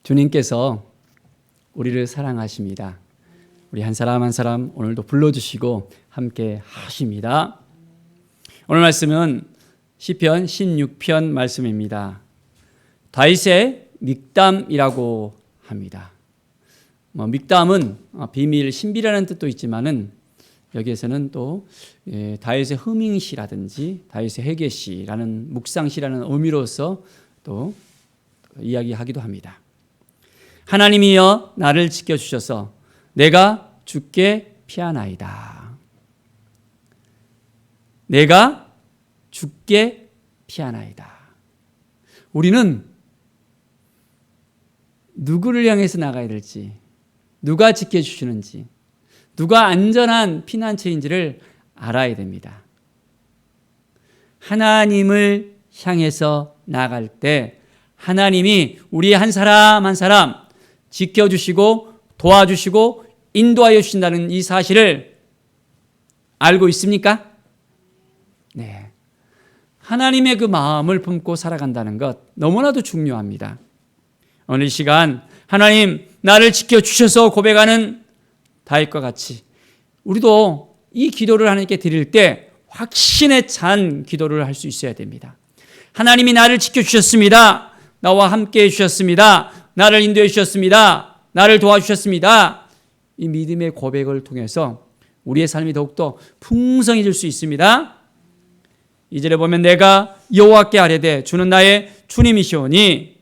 주님께서 우리를 사랑하십니다. 우리 한 사람 한 사람 오늘도 불러주시고 함께 하십니다. 오늘 말씀은 시편 16편 말씀입니다. 다윗의 믹담이라고 합니다. 믹담은 비밀, 신비라는 뜻도 있지만은 여기에서는 또 다윗의 흐밍시라든지 다윗의 회개시라는 묵상시라는 의미로서 또 이야기하기도 합니다. 하나님이여 나를 지켜주셔서 내가 주께 피하나이다. 내가 주께 피하나이다. 우리는 누구를 향해서 나가야 될지, 누가 지켜주시는지, 누가 안전한 피난처인지를 알아야 됩니다. 하나님을 향해서 나갈 때 하나님이 우리 한 사람 한 사람 지켜주시고 도와주시고 인도하여 주신다는 이 사실을 알고 있습니까? 네. 하나님의 그 마음을 품고 살아간다는 것 너무나도 중요합니다. 오늘 이 시간 하나님 나를 지켜주셔서 고백하는 다윗과 같이 우리도 이 기도를 하나님께 드릴 때 확신에 찬 기도를 할 수 있어야 됩니다. 하나님이 나를 지켜주셨습니다. 나와 함께 해주셨습니다. 나를 인도해 주셨습니다. 나를 도와주셨습니다. 이 믿음의 고백을 통해서 우리의 삶이 더욱더 풍성해질 수 있습니다. 2절에 보면 내가 여호와께 아뢰되 주는 나의 주님이시오니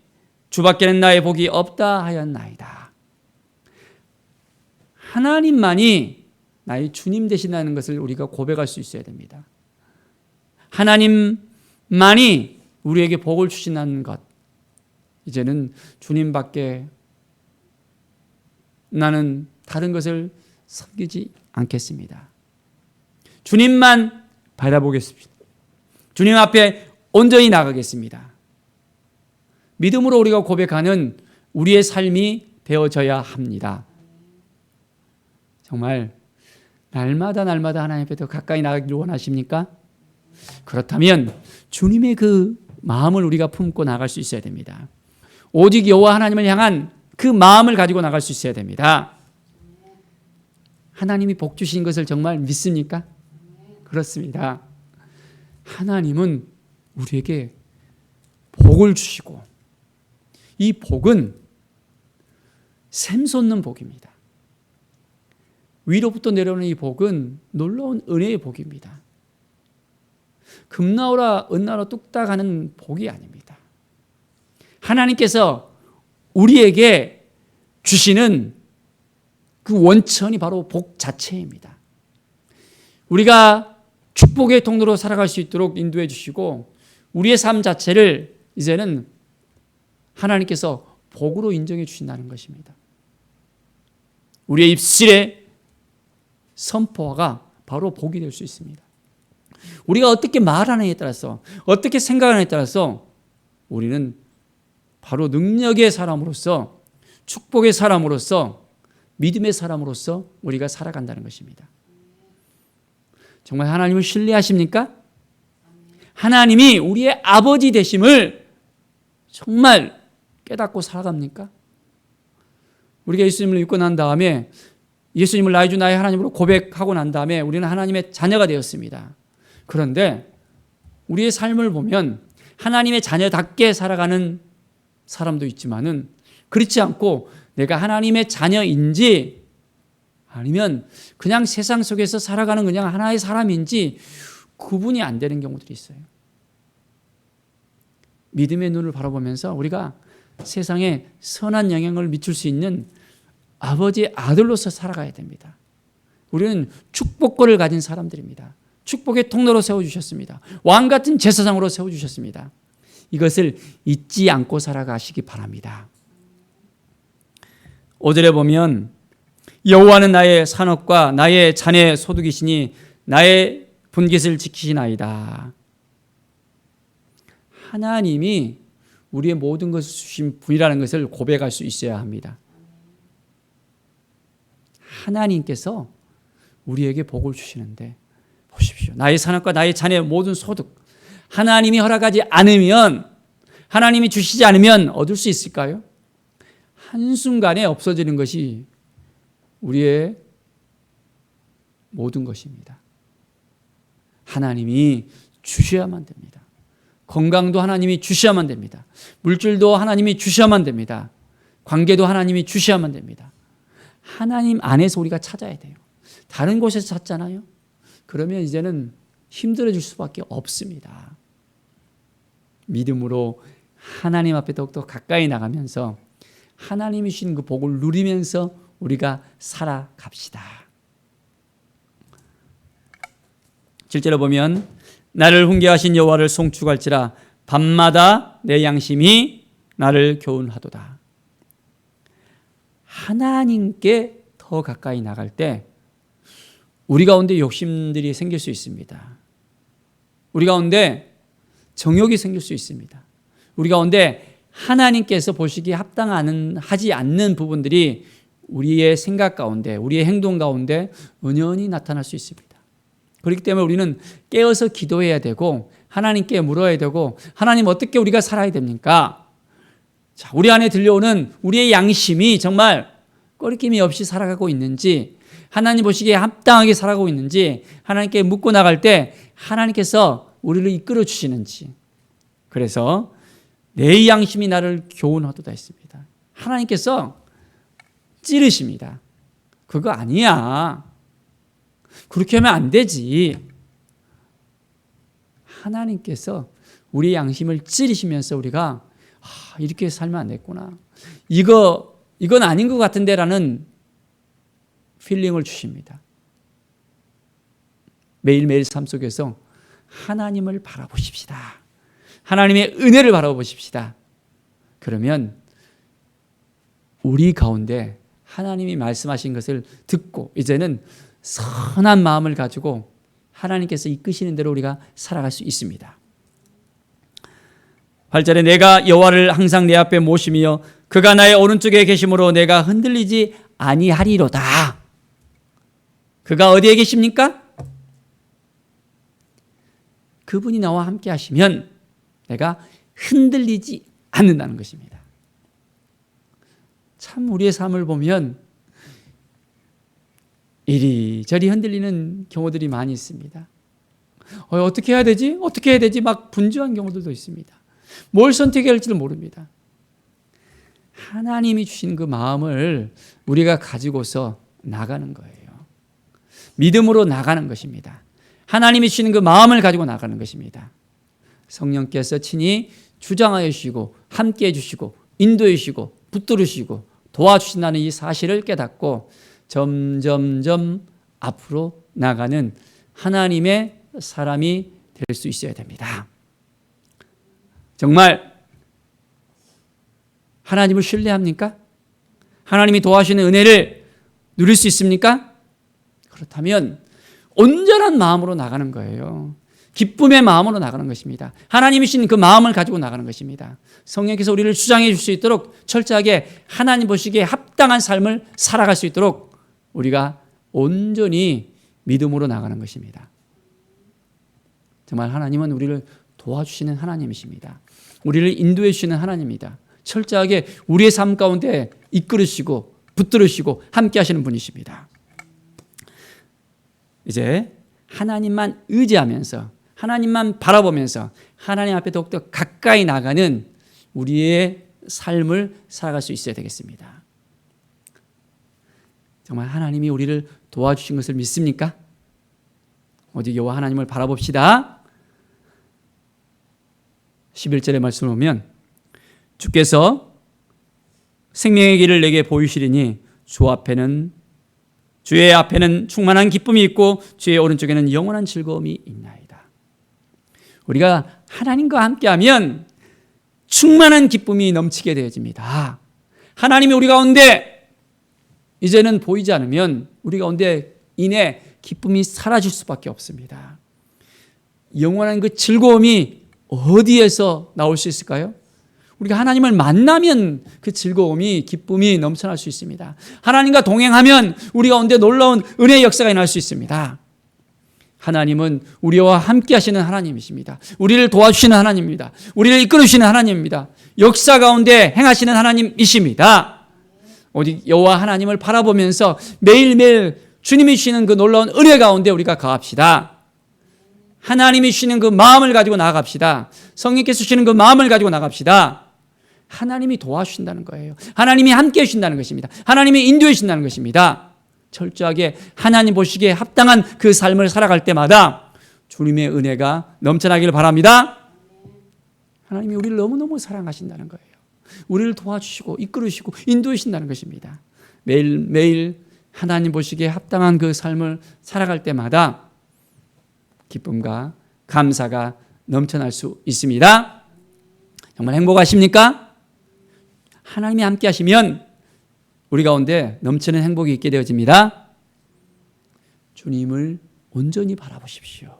주밖에는 나의 복이 없다 하였나이다. 하나님만이 나의 주님 되신다는 것을 우리가 고백할 수 있어야 됩니다. 하나님만이 우리에게 복을 주신다는 것, 이제는 주님밖에 나는 다른 것을 섬기지 않겠습니다. 주님만 바라보겠습니다. 주님 앞에 온전히 나가겠습니다. 믿음으로 우리가 고백하는 우리의 삶이 되어져야 합니다. 정말 날마다 하나님 앞에 더 가까이 나가기를 원하십니까? 그렇다면 주님의 그 마음을 우리가 품고 나갈 수 있어야 됩니다. 오직 여호와 하나님을 향한 그 마음을 가지고 나갈 수 있어야 됩니다. 하나님이 복 주신 것을 정말 믿습니까? 그렇습니다. 하나님은 우리에게 복을 주시고 이 복은 샘솟는 복입니다. 위로부터 내려오는 이 복은 놀라운 은혜의 복입니다. 금나오라 은나로 뚝딱 하는 복이 아닙니다. 하나님께서 우리에게 주시는 그 원천이 바로 복 자체입니다. 우리가 축복의 통로로 살아갈 수 있도록 인도해 주시고 우리의 삶 자체를 이제는 하나님께서 복으로 인정해 주신다는 것입니다. 우리의 입술의 선포가 바로 복이 될 수 있습니다. 우리가 어떻게 말하느냐에 따라서 어떻게 생각하느냐에 따라서 우리는 바로 능력의 사람으로서 축복의 사람으로서 믿음의 사람으로서 우리가 살아간다는 것입니다. 정말 하나님을 신뢰하십니까? 하나님이 우리의 아버지 되심을 정말 깨닫고 살아갑니까? 우리가 예수님을 믿고 난 다음에 예수님을 나의 주 나의 하나님으로 고백하고 난 다음에 우리는 하나님의 자녀가 되었습니다. 그런데 우리의 삶을 보면 하나님의 자녀답게 살아가는 사람도 있지만은 그렇지 않고 내가 하나님의 자녀인지 아니면 그냥 세상 속에서 살아가는 그냥 하나의 사람인지 구분이 안 되는 경우들이 있어요. 믿음의 눈을 바라보면서 우리가 세상에 선한 영향을 미칠 수 있는 아버지의 아들로서 살아가야 됩니다. 우리는 축복권을 가진 사람들입니다. 축복의 통로로 세워주셨습니다. 왕 같은 제사장으로 세워주셨습니다. 이것을 잊지 않고 살아가시기 바랍니다. 5절에 보면 여호와는 나의 산업과 나의 자녀의 소득이시니 나의 분깃을 지키시나이다. 하나님이 우리의 모든 것을 주신 분이라는 것을 고백할 수 있어야 합니다. 하나님께서 우리에게 복을 주시는데 보십시오. 나의 산업과 나의 자녀의 모든 소득 하나님이 허락하지 않으면 하나님이 주시지 않으면 얻을 수 있을까요? 한순간에 없어지는 것이 우리의 모든 것입니다. 하나님이 주셔야만 됩니다. 건강도 하나님이 주셔야만 됩니다. 물질도 하나님이 주셔야만 됩니다. 관계도 하나님이 주셔야만 됩니다. 하나님 안에서 우리가 찾아야 돼요. 다른 곳에서 찾잖아요. 그러면 이제는 힘들어질 수밖에 없습니다. 믿음으로 하나님 앞에 더욱더 가까이 나가면서 하나님이 주신 그 복을 누리면서 우리가 살아갑시다. 7절에 보면 나를 훈계하신 여호와를 송축할지라 밤마다 내 양심이 나를 교훈하도다. 하나님께 더 가까이 나갈 때 우리 가운데 욕심들이 생길 수 있습니다. 우리 가운데 정욕이 생길 수 있습니다. 우리 가운데 하나님께서 보시기에 합당하지 않는 부분들이 우리의 생각 가운데, 우리의 행동 가운데 은연히 나타날 수 있습니다. 그렇기 때문에 우리는 깨어서 기도해야 되고 하나님께 물어야 되고 하나님 어떻게 우리가 살아야 됩니까? 자, 우리 안에 들려오는 우리의 양심이 정말 꺼리낌이 없이 살아가고 있는지, 하나님 보시기에 합당하게 살아가고 있는지 하나님께 묻고 나갈 때 하나님께서 우리를 이끌어 주시는지. 그래서 내 양심이 나를 교훈하도다 했습니다. 하나님께서 찌르십니다. 그거 아니야. 그렇게 하면 안 되지. 하나님께서 우리의 양심을 찌르시면서 우리가 이렇게 살면 안 됐구나. 이건 아닌 것 같은데 라는 필링을 주십니다. 매일매일 삶 속에서 하나님을 바라보십시다. 하나님의 은혜를 바라보십시다. 그러면 우리 가운데 하나님이 말씀하신 것을 듣고 이제는 선한 마음을 가지고 하나님께서 이끄시는 대로 우리가 살아갈 수 있습니다. 8절에 내가 여호와를 항상 내 앞에 모시며 그가 나의 오른쪽에 계심으로 내가 흔들리지 아니하리로다. 그가 어디에 계십니까? 그분이 나와 함께 하시면 내가 흔들리지 않는다는 것입니다. 참 우리의 삶을 보면 이리저리 흔들리는 경우들이 많이 있습니다. 어떻게 해야 되지? 어떻게 해야 되지? 막 분주한 경우들도 있습니다. 뭘 선택해야 할지를 모릅니다. 하나님이 주신 그 마음을 우리가 가지고서 나가는 거예요. 믿음으로 나가는 것입니다. 하나님이 주시는 그 마음을 가지고 나가는 것입니다. 성령께서 친히 주장하여 주시고 함께해 주시고 인도해 주시고 붙들으시고 도와주신다는 이 사실을 깨닫고 점점점 앞으로 나가는 하나님의 사람이 될 수 있어야 됩니다. 정말 하나님을 신뢰합니까? 하나님이 도와주시는 은혜를 누릴 수 있습니까? 그렇다면 온전한 마음으로 나가는 거예요. 기쁨의 마음으로 나가는 것입니다. 하나님이 주신 그 마음을 가지고 나가는 것입니다. 성령께서 우리를 주장해 줄 수 있도록 철저하게 하나님 보시기에 합당한 삶을 살아갈 수 있도록 우리가 온전히 믿음으로 나가는 것입니다. 정말 하나님은 우리를 도와주시는 하나님이십니다. 우리를 인도해 주시는 하나님입니다. 철저하게 우리의 삶 가운데 이끌으시고 붙들으시고 함께 하시는 분이십니다. 이제 하나님만 의지하면서 하나님만 바라보면서 하나님 앞에 더욱더 가까이 나가는 우리의 삶을 살아갈 수 있어야 되겠습니다. 정말 하나님이 우리를 도와주신 것을 믿습니까? 오직 여호와 하나님을 바라봅시다. 11절의 말씀을 보면 주께서 생명의 길을 내게 보이시리니 주의 앞에는 충만한 기쁨이 있고 주의 오른쪽에는 영원한 즐거움이 있나이다. 우리가 하나님과 함께하면 충만한 기쁨이 넘치게 되어집니다. 하나님이 우리 가운데 이제는 보이지 않으면 우리 가운데 인해 기쁨이 사라질 수밖에 없습니다. 영원한 그 즐거움이 어디에서 나올 수 있을까요? 우리가 하나님을 만나면 그 즐거움이 기쁨이 넘쳐날 수 있습니다. 하나님과 동행하면 우리 가운데 놀라운 은혜의 역사가 일어날 수 있습니다. 하나님은 우리와 함께 하시는 하나님이십니다. 우리를 도와주시는 하나님입니다. 우리를 이끌어주시는 하나님입니다. 역사 가운데 행하시는 하나님이십니다. 오직 여호와 하나님을 바라보면서 매일매일 주님이 주시는 그 놀라운 은혜 가운데 우리가 거합시다. 하나님이 주시는 그 마음을 가지고 나아갑시다. 성령께서 주시는 그 마음을 가지고 나갑시다. 하나님이 도와주신다는 거예요. 하나님이 함께 해주신다는 것입니다. 하나님이 인도해 주신다는 것입니다. 철저하게 하나님 보시기에 합당한 그 삶을 살아갈 때마다 주님의 은혜가 넘쳐나기를 바랍니다. 하나님이 우리를 너무너무 사랑하신다는 거예요. 우리를 도와주시고 이끌으시고 인도해 주신다는 것입니다. 매일매일 하나님 보시기에 합당한 그 삶을 살아갈 때마다 기쁨과 감사가 넘쳐날 수 있습니다. 정말 행복하십니까? 하나님이 함께 하시면 우리 가운데 넘치는 행복이 있게 되어집니다. 주님을 온전히 바라보십시오.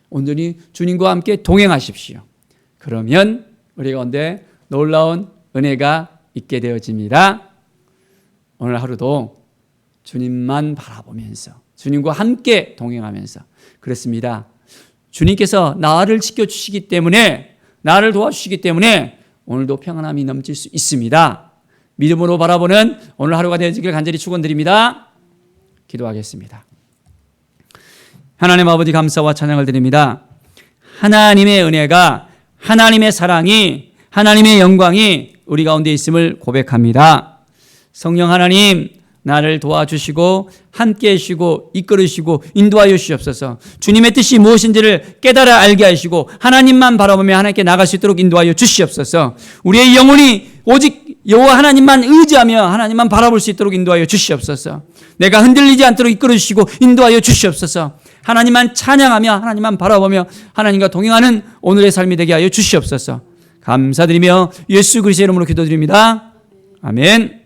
온전히 주님과 함께 동행하십시오. 그러면 우리 가운데 놀라운 은혜가 있게 되어집니다. 오늘 하루도 주님만 바라보면서 주님과 함께 동행하면서 그렇습니다. 주님께서 나를 지켜주시기 때문에 나를 도와주시기 때문에 오늘도 평안함이 넘칠 수 있습니다. 믿음으로 바라보는 오늘 하루가 되어지길 간절히 축원드립니다. 기도하겠습니다. 하나님 아버지 감사와 찬양을 드립니다. 하나님의 은혜가 하나님의 사랑이 하나님의 영광이 우리 가운데 있음을 고백합니다. 성령 하나님 나를 도와주시고 함께 하시고 이끌으시고 인도하여 주시옵소서. 주님의 뜻이 무엇인지를 깨달아 알게 하시고 하나님만 바라보며 하나님께 나갈 수 있도록 인도하여 주시옵소서. 우리의 영혼이 오직 여호와 하나님만 의지하며 하나님만 바라볼 수 있도록 인도하여 주시옵소서. 내가 흔들리지 않도록 이끌어 주시고 인도하여 주시옵소서. 하나님만 찬양하며 하나님만 바라보며 하나님과 동행하는 오늘의 삶이 되게 하여 주시옵소서. 감사드리며 예수 그리스도의 이름으로 기도드립니다. 아멘.